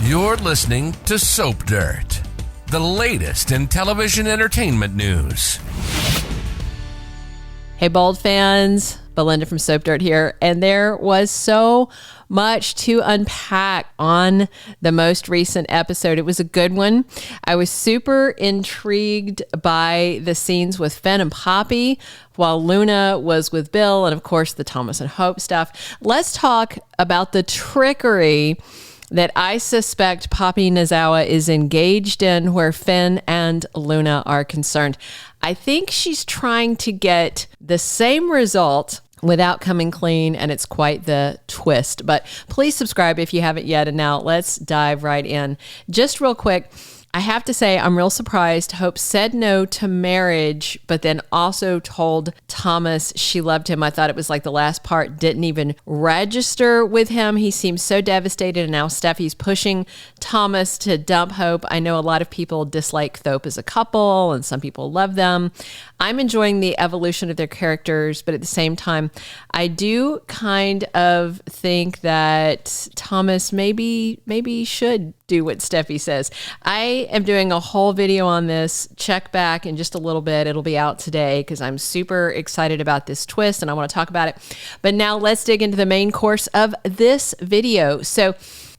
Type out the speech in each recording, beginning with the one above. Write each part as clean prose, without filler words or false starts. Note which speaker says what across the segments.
Speaker 1: You're listening to Soap Dirt, the latest in television entertainment news.
Speaker 2: Hey, Bold fans, Belinda from Soap Dirt here, and there was so much to unpack on the most recent episode. It was a good one. I was super intrigued by the scenes with Finn and Poppy while Luna was with Bill, and of course the Thomas and Hope stuff. Let's talk about the trickery that I suspect Poppy Nozawa is engaged in where Finn and Luna are concerned. I think she's trying to get the same result without coming clean, and it's quite the twist. But please subscribe if you haven't yet, and now let's dive right in. Just real quick, I have to say I'm real surprised Hope said no to marriage, but then also told Thomas she loved him. I thought it was like the last part didn't even register with him. He seems so devastated, and now Steffi's pushing Thomas to dump Hope. I know a lot of people dislike Hope as a couple, and some people love them. I'm enjoying the evolution of their characters, but at the same time, I do kind of think that Thomas maybe should do what Steffi says. I am doing a whole video on this. Check back in just a little bit. It'll be out today because I'm super excited about this twist and I want to talk about it. But now let's dig into the main course of this video. So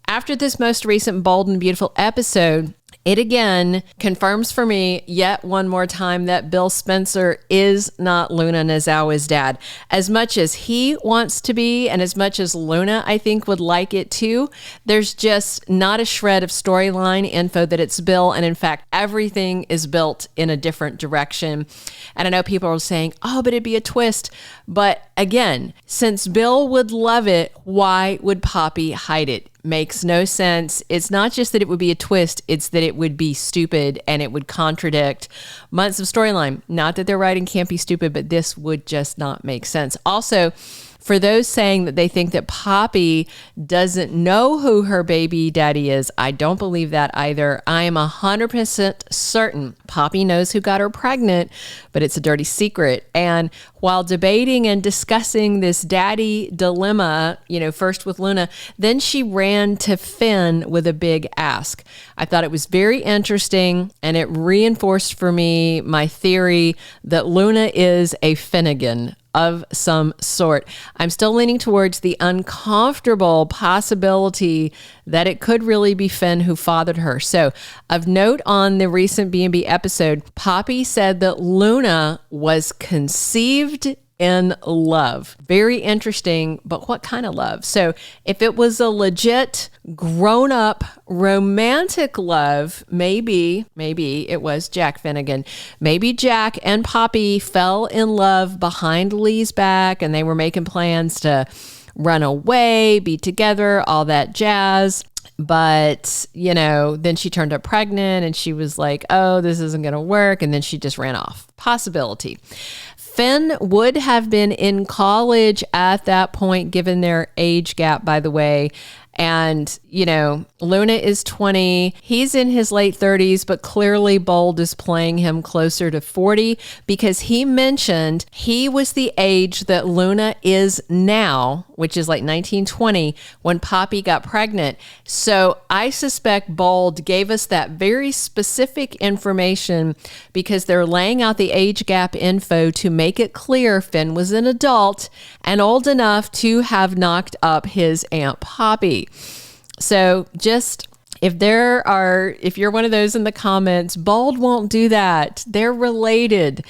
Speaker 2: after this most recent Bold and Beautiful episode, it again confirms for me yet one more time that Bill Spencer is not Luna Nozawa's dad. As much as he wants to be, and as much as Luna, I think, would like it too, there's just not a shred of storyline info that it's Bill. And in fact, everything is built in a different direction. And I know people are saying, oh, but it'd be a twist. But again, since Bill would love it, why would Poppy hide it? Makes no sense. It's not just that it would be a twist, it's that it would be stupid and it would contradict months of storyline. Not that their writing can't be stupid, but this would just not make sense. Also, for those saying that they think that Poppy doesn't know who her baby daddy is, I don't believe that either. I am 100% certain Poppy knows who got her pregnant, but it's a dirty secret. And while debating and discussing this daddy dilemma, first with Luna, then she ran to Finn with a big ask. I thought it was very interesting, and it reinforced for me my theory that Luna is a Finnegan of some sort. I'm still leaning towards the uncomfortable possibility that it could really be Finn who fathered her. So, of note on the recent B&B episode, Poppy said that Luna was conceived in love. Very interesting, but what kind of love? So if it was a legit grown-up romantic love, maybe it was Jack Finnegan. Maybe Jack and Poppy fell in love behind Lee's back and they were making plans to run away, be together, all that jazz. But, then she turned up pregnant and she was like, oh, this isn't going to work. And then she just ran off. Possibility. Finn would have been in college at that point, given their age gap, by the way. And, Luna is 20. He's in his late 30s, but clearly Bold is playing him closer to 40 because he mentioned he was the age that Luna is now, which is like 1920, when Poppy got pregnant. So I suspect Bold gave us that very specific information because they're laying out the age gap info to make it clear Finn was an adult and old enough to have knocked up his Aunt Poppy. So just if you're one of those in the comments, Bold won't do that. They're related.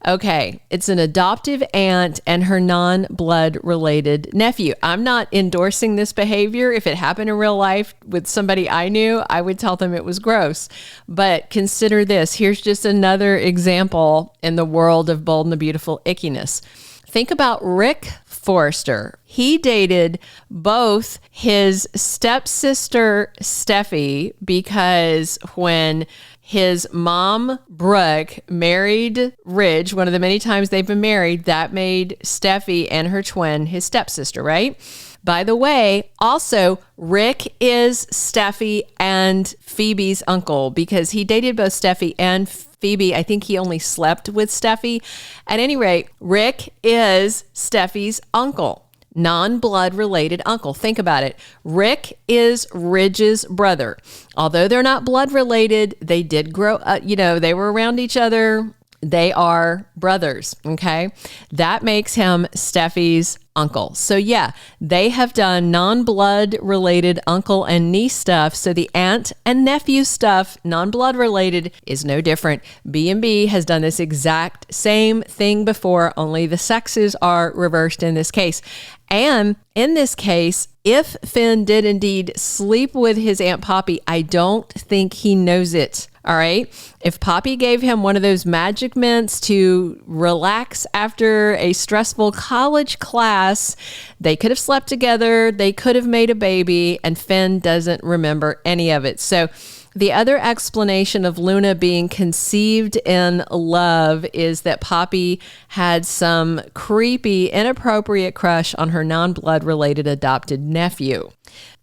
Speaker 2: Okay, it's an adoptive aunt and her non-blood related nephew. I'm not endorsing this behavior. If it happened in real life with somebody I knew, I would tell them it was gross. But consider this. Here's just another example in the world of Bold and the Beautiful ickiness. Think about Rick Forrester. He dated both his stepsister Steffy because when his mom, Brooke, married Ridge, one of the many times they've been married, that made Steffy and her twin his stepsister, right? By the way, also, Rick is Steffy and Phoebe's uncle because he dated both Steffy and Phoebe. I think he only slept with Steffy. At any rate, Rick is Steffi's uncle. non-blood related uncle. Think about it. Rick is Ridge's brother. Although they're not blood related, they did grow up, they were around each other. They are brothers, okay? That makes him Steffy's uncle. So yeah, they have done non-blood related uncle and niece stuff. So the aunt and nephew stuff, non-blood related, is no different. B&B has done this exact same thing before, only the sexes are reversed in this case. And in this case, if Finn did indeed sleep with his Aunt Poppy, I don't think he knows it. All right. If Poppy gave him one of those magic mints to relax after a stressful college class, they could have slept together. They could have made a baby, and Finn doesn't remember any of it. So the other explanation of Luna being conceived in love is that Poppy had some creepy, inappropriate crush on her non-blood related adopted nephew.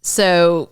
Speaker 2: So,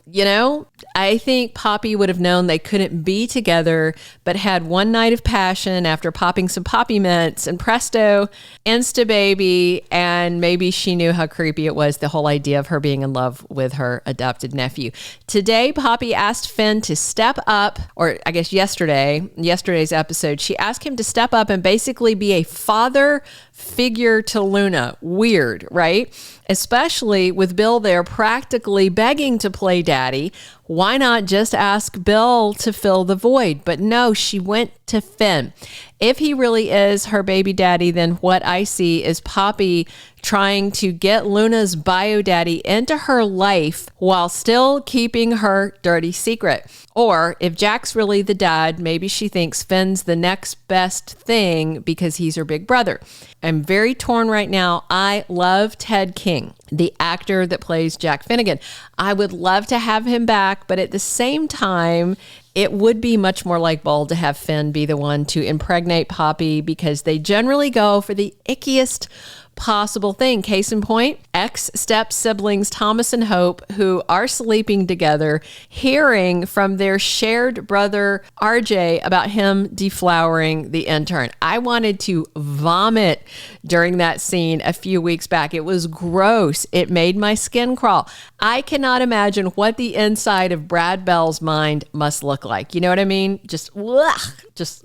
Speaker 2: I think Poppy would have known they couldn't be together, but had one night of passion after popping some Poppy mints, and presto, insta baby. And maybe she knew how creepy it was, the whole idea of her being in love with her adopted nephew. Today, Poppy asked Finn to step up, or I guess yesterday's episode, she asked him to step up and basically be a father figure to Luna. Weird, right? Especially with Bill there practically begging to play daddy. Why not just ask Bill to fill the void? But no, she went to Finn. If he really is her baby daddy, then what I see is Poppy trying to get Luna's bio daddy into her life while still keeping her dirty secret. Or if Jack's really the dad, maybe she thinks Finn's the next best thing because he's her big brother. I'm very torn right now. I love Ted King, the actor that plays Jack Finnegan. I would love to have him back, but at the same time, it would be much more like bold to have Finn be the one to impregnate Poppy, because they generally go for the ickiest possible thing. Case in point, ex-step siblings Thomas and Hope, who are sleeping together, hearing from their shared brother RJ about him deflowering the intern. I wanted to vomit during that scene a few weeks back. It was gross. It made my skin crawl. I cannot imagine what the inside of Brad Bell's mind must look like. You know what I mean? Just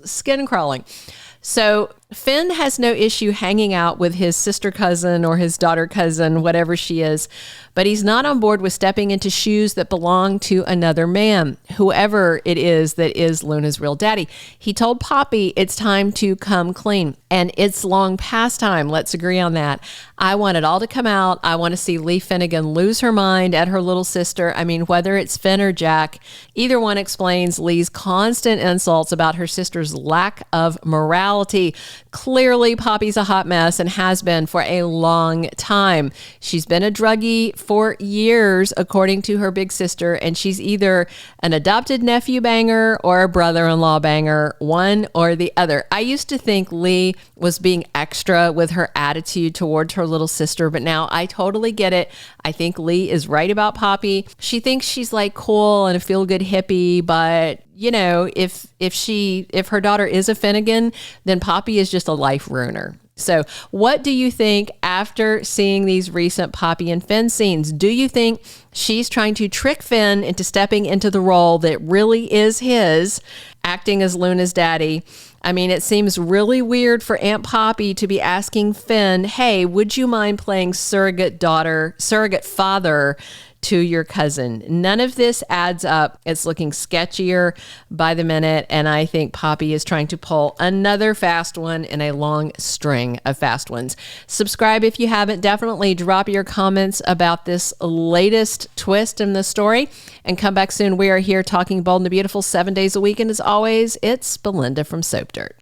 Speaker 2: skin crawling. So Finn has no issue hanging out with his sister cousin or his daughter cousin, whatever she is, but he's not on board with stepping into shoes that belong to another man, whoever it is that is Luna's real daddy. He told Poppy it's time to come clean, and it's long past time. Let's agree on that. I want it all to come out. I want to see Lee Finnegan lose her mind at her little sister. I mean, whether it's Finn or Jack, either one explains Lee's constant insults about her sister's lack of morality. Clearly, Poppy's a hot mess and has been for a long time. She's been a druggie for years, according to her big sister, and she's either an adopted nephew banger or a brother-in-law banger, one or the other. I used to think Lee was being extra with her attitude towards her little sister, but now I totally get it. I think Lee is right about Poppy. She thinks she's like cool and a feel-good hippie, but if her daughter is a Finnegan, then Poppy is just a life ruiner. So what do you think after seeing these recent Poppy and Finn scenes? Do you think she's trying to trick Finn into stepping into the role that really is his, acting as Luna's daddy? I mean, it seems really weird for Aunt Poppy to be asking Finn, hey, would you mind playing surrogate father to your cousin? None of this adds up. It's looking sketchier by the minute, and I think Poppy is trying to pull another fast one in a long string of fast ones. Subscribe if you haven't. Definitely drop your comments about this latest twist in the story, and come back soon. We are here talking Bold and the Beautiful 7 days a week, and as always, it's Belinda from Soap Dirt.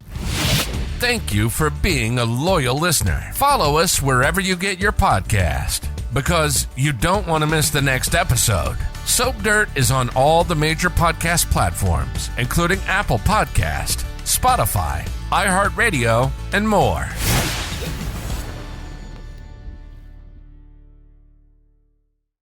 Speaker 1: Thank you for being a loyal listener. Follow us wherever you get your podcast, because you don't want to miss the next episode. Soap Dirt is on all the major podcast platforms, including Apple Podcast, Spotify, iHeartRadio, and more.